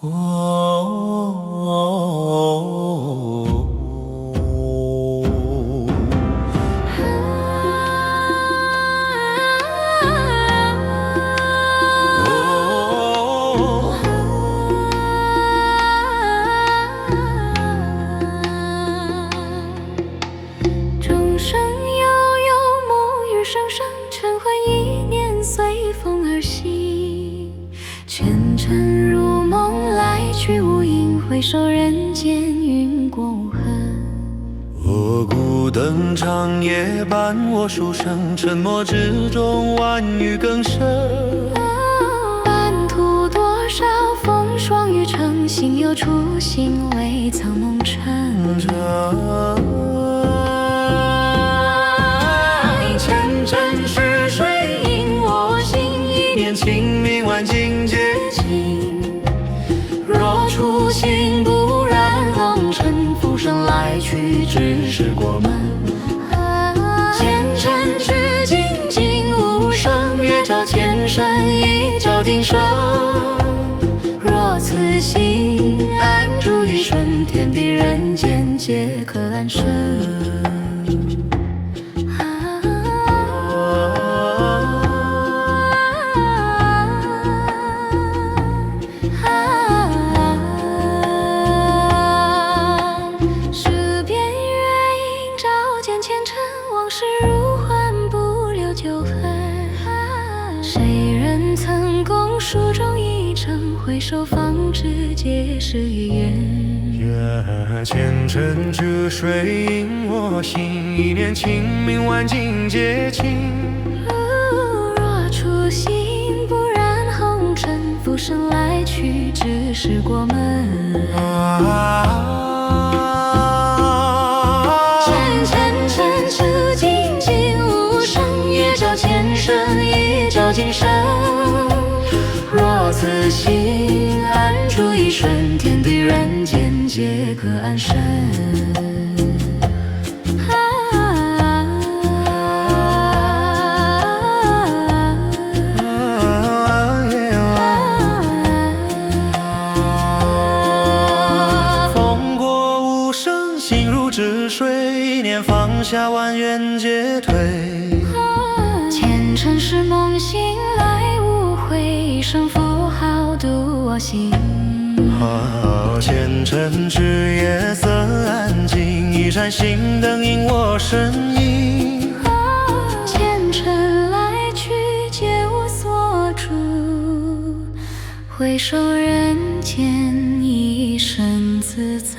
钟声悠悠，沐雨声声，晨昏一念随风而行。前尘如梦来去无影，回首人间云过无痕。锣鼓登场夜伴我书声，沉默之中万语更深。半途多少风霜雨成，心有初心未曾梦尘。前尘是水印我心，一念清明万境皆清。若初心不染红尘，浮生来去只是过门。前尘至今竟无声，月照前身一照今生。若此心安住一瞬，天地人间皆可安身。十遍月影照见前尘，往事如幻不留旧痕。谁人曾共书中一程，回首方知皆是一缘。前尘这水印我心，一念清明万境皆清。若初心不染红尘，浮生来去只是过门。前尘至今竟无声，月照前身一照今生。若此心安住一瞬，天地人间皆可安身。风过无声，心如止水，一念放下万缘皆退。前尘是梦醒来无悔，一生符号渡我心。前尘至夜色安静，一盏心灯引我身影。前尘来去皆无所住，回首人间一生自在。